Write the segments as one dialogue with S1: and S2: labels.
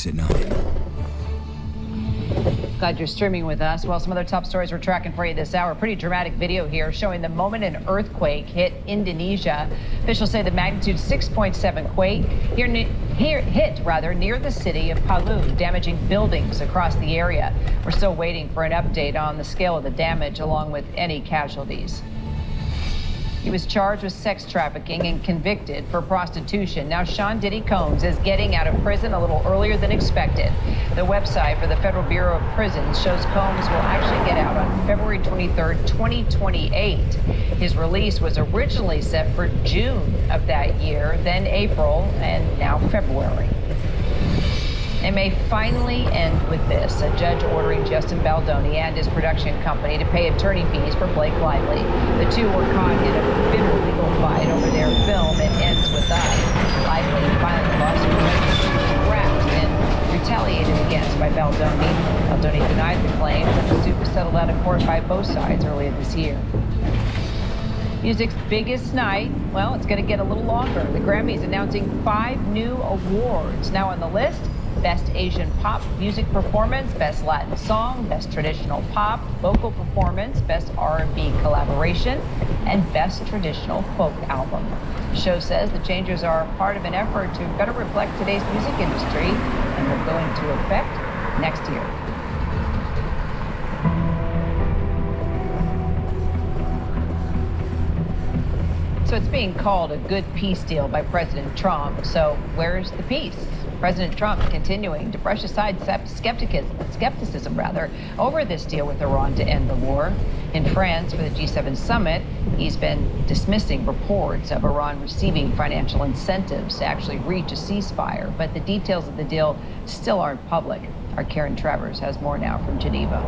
S1: Venice at 9.
S2: Glad you're streaming with us. Well, some other top stories we're tracking for you this hour. Pretty dramatic video here showing the moment an earthquake hit Indonesia. Officials say the magnitude 6.7 quake hit near the city of Palu, damaging buildings across the area. We're still waiting for an update on the scale of the damage along with any casualties. He was charged with sex trafficking and convicted for prostitution. Now Sean Diddy Combs is getting out of prison a little earlier than expected. The website for the Federal Bureau of Prisons shows Combs will actually get out on February 23rd, 2028. His release was originally set for June of that year, then April, and now February. It may finally end with this, a judge ordering Justin Baldoni and his production company to pay attorney fees for Blake Lively. The two were caught in a bitter legal fight over their film It Ends With Us. Lively filed a lawsuit alleging harassed and retaliated against by Baldoni. Baldoni denied the claim, but the suit was settled out of court by both sides earlier this year. Music's biggest night, well, it's going to get a little longer. The Grammys announcing 5 new awards. Now on the list, Best Asian Pop Music Performance, Best Latin Song, Best Traditional Pop Vocal Performance, Best R&B Collaboration, and Best Traditional Folk Album. The show says the changes are part of an effort to better reflect today's music industry and will go into effect next year. So it's being called a good peace deal by President Trump. So where's the peace? President Trump continuing to brush aside skepticism over this deal with Iran to end the war. In France for the G7 summit, he's been dismissing reports of Iran receiving financial incentives to actually reach a ceasefire. But the details of the deal still aren't public. Our Karen Travers has more now from Geneva.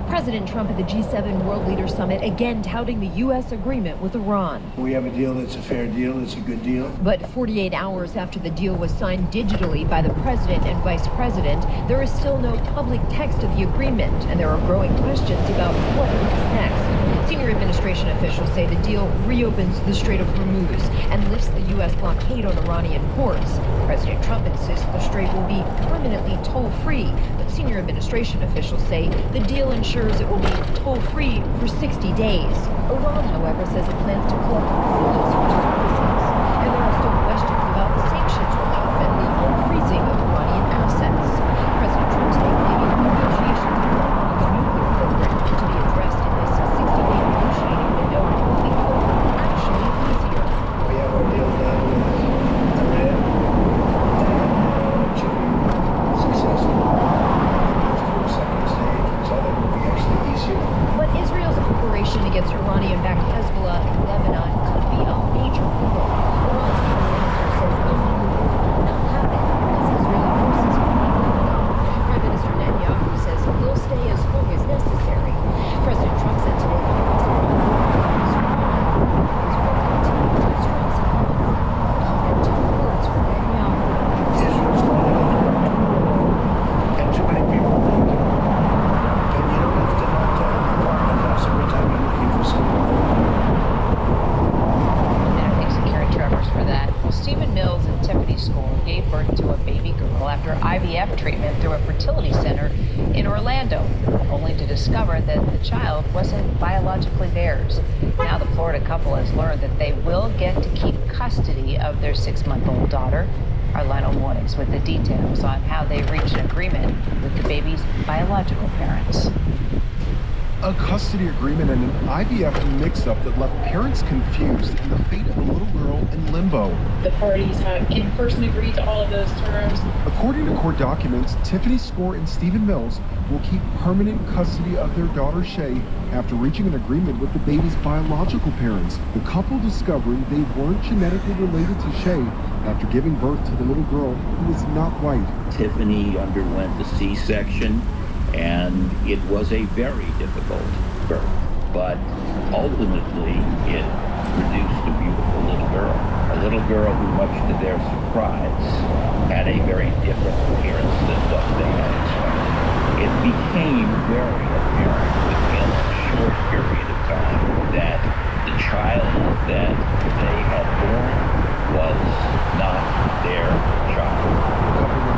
S3: President Trump at the G7 World Leaders Summit again touting the U.S. agreement with Iran.
S4: We have a deal that's a fair deal, it's a good deal.
S3: But 48 hours after the deal was signed digitally by the president and vice president, there is still no public text of the agreement, and there are growing questions about what comes next. Senior administration officials say the deal reopens the Strait of Hormuz and lifts the U.S. blockade on Iranian ports. President Trump insists the strait will be permanently toll-free, but senior administration officials say the deal ensures it will be toll-free for 60 days. Iran, however, says it plans to collect fees for services, and there are still questions about the sanctions relief and the unfreezing of Iranian assets. President Trump saying maybe negotiations on the nuclear program to be addressed in this 60-day negotiating window will be actually easier.
S4: We have our deal done with Iran, and it should be successful. Second stage, which I think will be actually easier.
S3: But Israel's operation against Iranian-backed Hezbollah in Lebanon could be a major hurdle. Iran's foreign minister says any move will not happen unless Israeli forces are in Lebanon. Prime Minister Netanyahu says they'll stay as long as necessary. President Trump said today that he was Israel continues to stress and tough words from Netanyahu.
S4: Israel's going to and too many people want to. And you don't have to not house every time you're looking for someone.
S2: And thanks to Karen Travers for that. Well, Stephen Mills and Tiffany School gave birth to a baby girl after IVF treatment through a fertility center in Orlando, only to discover that the child wasn't biologically theirs. Now the Florida couple has learned that they will get to keep custody of their 6-month-old daughter. Our Lionel Mornings with the details on how they reached an agreement with the baby's biological parents.
S5: A custody agreement and an IVF mix-up that left parents confused and the fate of the little girl in limbo.
S6: The parties have in person agreed to all of those terms.
S5: According to court documents, Tiffany Score and Stephen Mills will keep permanent custody of their daughter Shay after reaching an agreement with the baby's biological parents. The couple discovering they weren't genetically related to Shay after giving birth to the little girl who was not white.
S7: Tiffany underwent the C-section, and it was a very difficult birth, but ultimately it produced a beautiful little girl who, much to their surprise, had a very different appearance than what they had expected. It became very apparent within a short period of time that the child that they had born was not their child.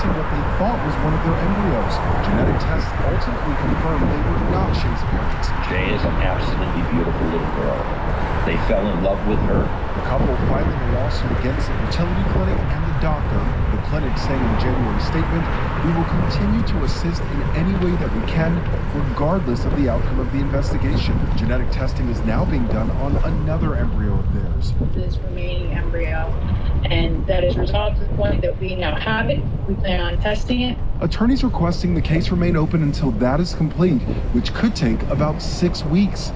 S5: testing what they thought was one of their embryos. Genetic tests ultimately confirmed they were not Shay's parents.
S7: Shay is an absolutely beautiful little girl. They fell in love with her.
S5: The couple filing a lawsuit against the fertility clinic and the doctor. The clinic saying in a January statement, "We will continue to assist in any way that we can, regardless of the outcome of the investigation." Genetic testing is now being done on another embryo of theirs.
S6: This remaining embryo, and that is resolved to the point that we now have it. We plan on testing it.
S5: Attorneys requesting the case remain open until that is complete, which could take about 6 weeks.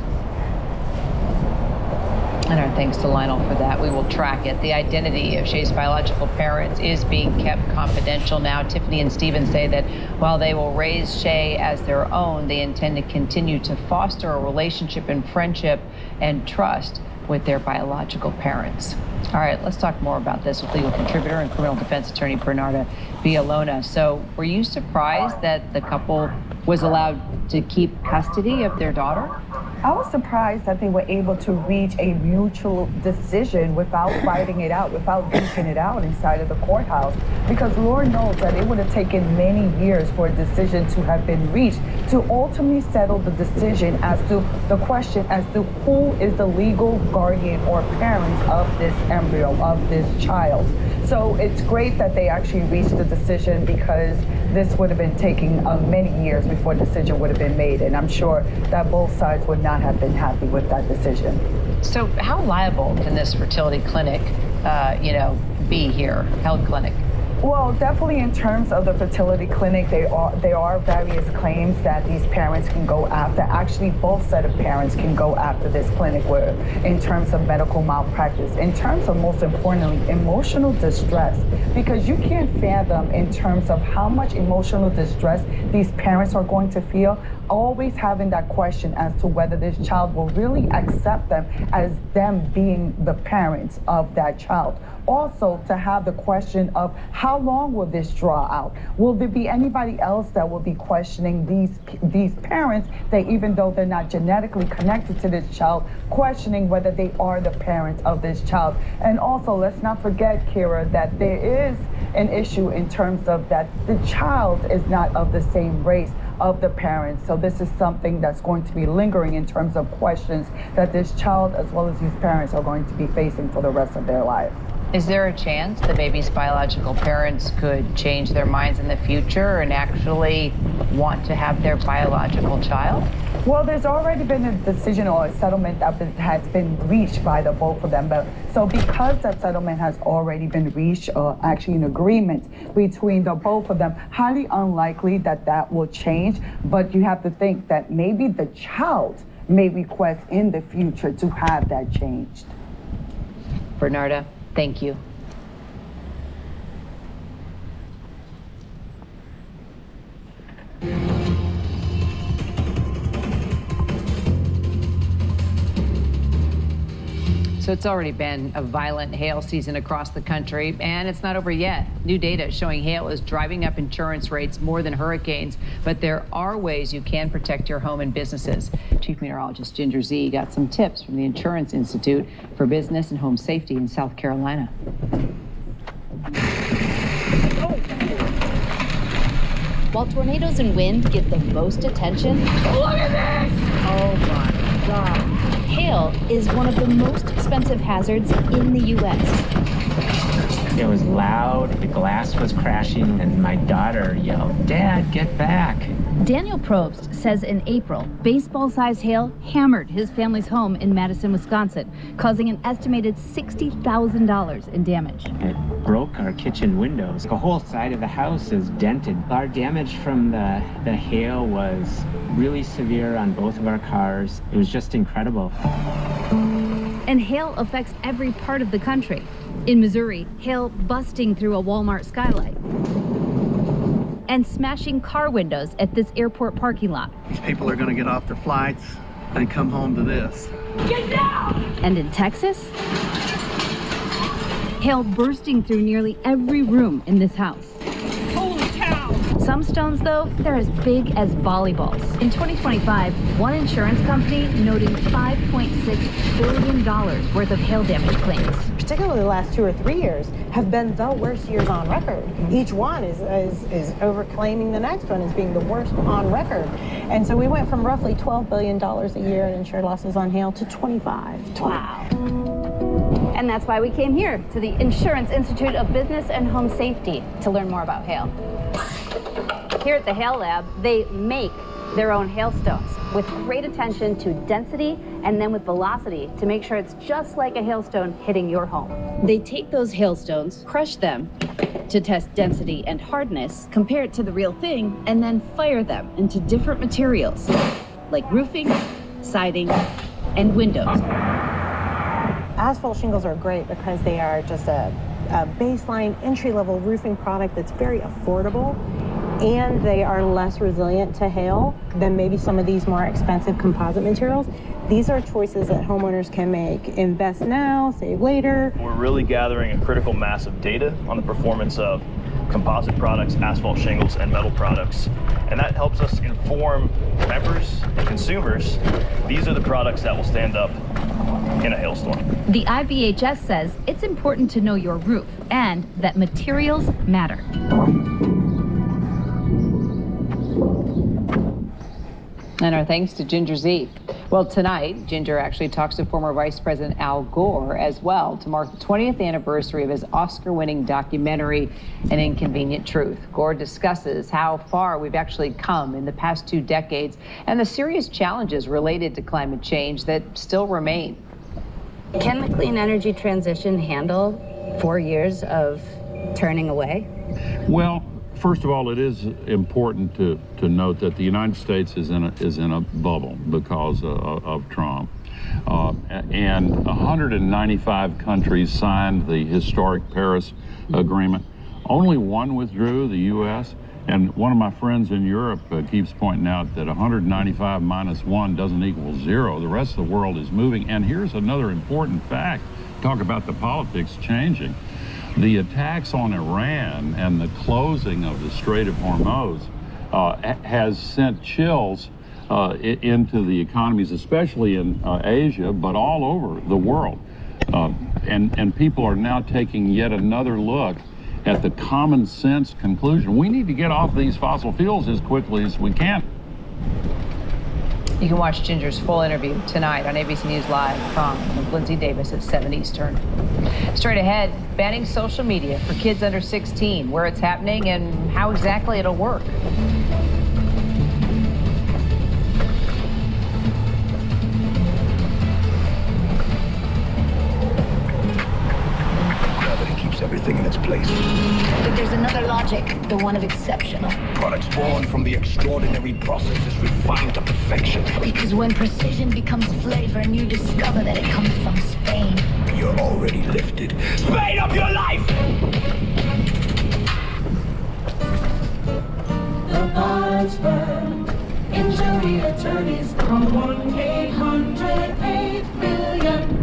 S2: And our thanks to Lionel for that. We will track it. The identity of Shay's biological parents is being kept confidential now. Tiffany and Stephen say that while they will raise Shay as their own, they intend to continue to foster a relationship and friendship and trust with their biological parents. All right, let's talk more about this with legal contributor and criminal defense attorney Bernarda Villalona. So were you surprised that the couple was allowed to keep custody of their daughter?
S1: I was surprised that they were able to reach a mutual decision without fighting it out, without duking it out inside of the courthouse. Because Lord knows that it would have taken many years for a decision to have been reached to ultimately settle the decision as to the question as to who is the legal guardian or parents of this embryo, of this child. So it's great that they actually reached the decision, because this would have been taking many years before a decision would have been made. And I'm sure that both sides would not have been happy with that decision.
S2: So how liable can this fertility clinic, be here, health clinic?
S1: Well, definitely in terms of the fertility clinic, there are various claims that these parents can go after. Actually, both set of parents can go after this clinic where, in terms of medical malpractice, in terms of, most importantly, emotional distress, because you can't fathom in terms of how much emotional distress these parents are going to feel, always having that question as to whether this child will really accept them as them being the parents of that child. Also, to have the question of how long will this draw out? Will there be anybody else that will be questioning these parents, that even though they're not genetically connected to this child, questioning whether they are the parents of this child? And also, let's not forget, Kira, that there is an issue in terms of that the child is not of the same race of the parents. So this is something that's going to be lingering in terms of questions that this child as well as these parents are going to be facing for the rest of their life.
S2: Is there a chance the baby's biological parents could change their minds in the future and actually want to have their biological child?
S1: Well, there's already been a decision or a settlement that has been reached by the both of them. But so because that settlement has already been reached, or actually an agreement between the both of them, highly unlikely that that will change. But you have to think that maybe the child may request in the future to have that changed.
S2: Bernarda, thank you. So it's already been a violent hail season across the country, and it's not over yet. New data showing hail is driving up insurance rates more than hurricanes, but there are ways you can protect your home and businesses. Chief Meteorologist Ginger Z got some tips from the Insurance Institute for Business and Home Safety in South Carolina.
S8: While tornadoes and wind get the most attention, look at this! Oh my God. Hail is one of the most expensive hazards in the U.S.
S9: It was loud, the glass was crashing, and my daughter yelled, "Dad, get back!"
S8: Daniel Probst says in April, baseball-sized hail hammered his family's home in Madison, Wisconsin, causing an estimated $60,000 in damage.
S9: It broke our kitchen windows. The whole side of the house is dented. Our damage from the hail was really severe on both of our cars. It was just incredible.
S8: And hail affects every part of the country. In Missouri, hail busting through a Walmart skylight and smashing car windows at this airport parking lot.
S10: These people are going to get off their flights and come home to this.
S8: Get down! And in Texas, hail bursting through nearly every room in this house.
S6: Holy cow!
S8: Some stones, though, they're as big as volleyballs. In 2025, one insurance company noted $5.6 billion worth of hail damage claims.
S11: particularly the last 2 or 3 years, have been the worst years on record. Each one is overclaiming the next one as being the worst on record. And so we went from roughly $12 billion a year in insured losses on hail to 25.
S8: Wow. And that's why we came here to the Insurance Institute of Business and Home Safety to learn more about hail. Here at the Hail Lab, they make their own hailstones with great attention to density and then with velocity to make sure it's just like a hailstone hitting your home. They take those hailstones, crush them to test density and hardness, compare it to the real thing, and then fire them into different materials like roofing, siding, and windows.
S11: Asphalt shingles are great because they are just a baseline entry-level roofing product that's very affordable, and they are less resilient to hail than maybe some of these more expensive composite materials. These are choices that homeowners can make. Invest now, save later.
S12: We're really gathering a critical mass of data on the performance of composite products, asphalt shingles, and metal products. And that helps us inform members and consumers. These are the products that will stand up in a hailstorm.
S8: The IBHS says it's important to know your roof and that materials matter.
S2: And our thanks to Ginger Z. Well, tonight, Ginger actually talks to former Vice President Al Gore as well to mark the 20th anniversary of his Oscar-winning documentary, An Inconvenient Truth. Gore discusses how far we've actually come in the past 2 decades and the serious challenges related to climate change that still remain.
S8: Can the clean energy transition handle 4 years of turning away?
S13: Well, first of all, it is important to note that the United States is in a bubble because of Trump. And 195 countries signed the historic Paris Agreement. Only one withdrew, the U.S., and one of my friends in Europe keeps pointing out that 195 minus 1 doesn't equal 0. The rest of the world is moving. And here's another important fact. Talk about the politics changing. The attacks on Iran and the closing of the Strait of Hormuz has sent chills into the economies, especially in Asia, but all over the world. And people are now taking yet another look at the common sense conclusion. We need to get off these fossil fuels as quickly as we can.
S2: You can watch Ginger's full interview tonight on ABC News Live with Lindsay Davis at 7 Eastern. Straight ahead, banning social media for kids under 16, where it's happening and how exactly it'll work.
S4: Gravity keeps everything in its place.
S14: But there's another logic, the one of exceptional.
S4: Products born from the extraordinary processes refined to perfection.
S14: Because when precision becomes flavor and you discover that it comes from Spain,
S4: you're already lifted. Spain of your life!
S15: The buzz firm. Injury attorneys. Call 1-800-8-million.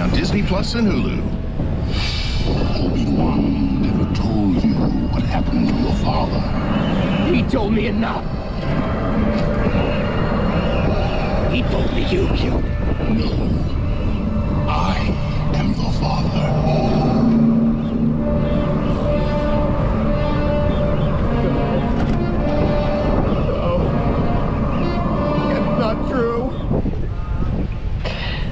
S16: on Disney Plus and Hulu.
S17: Obi-Wan never told you what happened to your father.
S18: He told me enough. He told me you killed him.
S17: No. I am the father.
S18: Not true.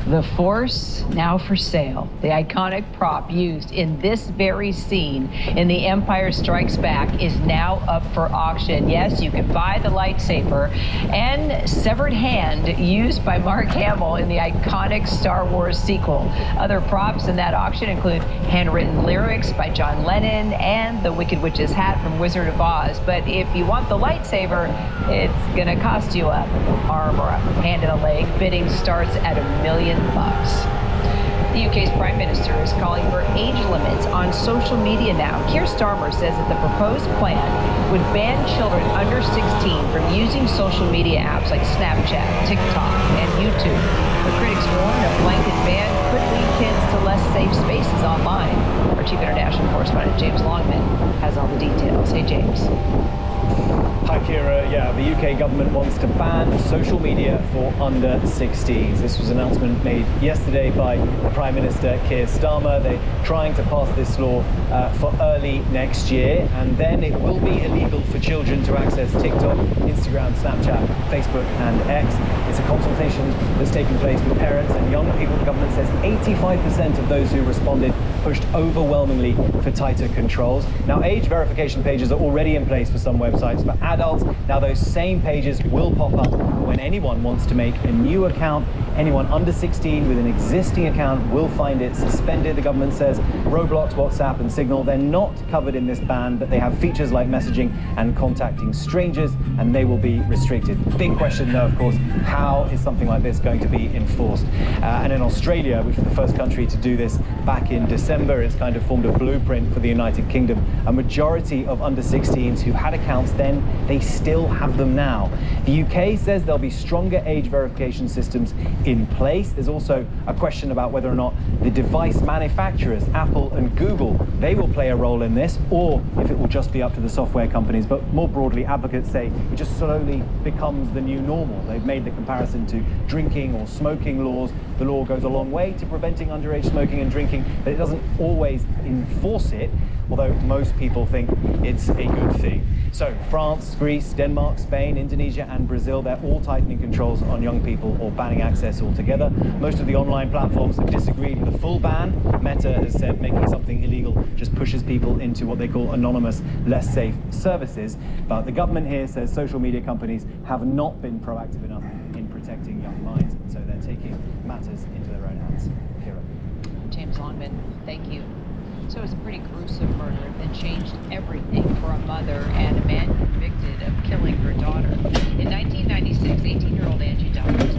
S2: The Force now for sale. The iconic prop used in this very scene in The Empire Strikes Back is now up for auction. Yes, you can buy the lightsaber and severed hand used by Mark Hamill in the iconic Star Wars sequel. Other props in that auction include handwritten lyrics by John Lennon and the Wicked Witch's hat from Wizard of Oz. But if you want the lightsaber, it's gonna cost you a arm or a hand and a leg. Bidding starts at $1 million. The UK's Prime Minister is calling for age limits on social media now. Keir Starmer says that the proposed plan would ban children under 16 from using social media apps like Snapchat, TikTok, and YouTube. The critics warn a blanket ban could lead kids to less safe spaces online. Our chief international correspondent James Longman has all the details. Hey, James.
S19: Hi, Kira. Yeah, the UK government wants to ban social media for under 16s. This was an announcement made yesterday by the Prime Minister, Keir Starmer. They're trying to pass this law for early next year, and then it will be illegal for children to access TikTok, Instagram, Snapchat, Facebook, and X. It's a consultation that's taken place with parents and young people. The government says 85% of those who responded pushed overwhelmingly for tighter controls. Now, age verification pages are already in place for some websites for adults. Now, those same pages will pop up when anyone wants to make a new account. Anyone under 16 with an existing account will find it suspended. The government says Roblox, WhatsApp, and Signal, they're not covered in this ban, but they have features like messaging and contacting strangers, and they will be restricted. Big question, though, of course, how is something like this going to be enforced? And in Australia, which was the first country to do this back in December, it's kind of formed a blueprint for the United Kingdom. A majority of under 16s who had accounts then, they still have them now. The UK says there'll be stronger age verification systems in place. There's also a question about whether or not the device manufacturers, Apple and Google, they will play a role in this, or if it will just be up to the software companies. But more broadly, advocates say it just slowly becomes the new normal. They've made the comparison to drinking or smoking laws. The law goes a long way to preventing underage smoking and drinking, but it doesn't always enforce it, although most people think it's a good thing. So France, Greece, Denmark, Spain, Indonesia, and Brazil, they're all tightening controls on young people or banning access altogether. Most of the online platforms have disagreed with a full ban. Meta has said making something illegal just pushes people into what they call anonymous, less safe services. But the government here says social media companies have not been proactive enough in protecting young minds, so they're taking matters into their own hands. Kira.
S2: James Longman, thank you. So it was a pretty gruesome murder that changed everything for a mother and a man convicted of killing her daughter. In 1996, 18-year-old Angie Dowd was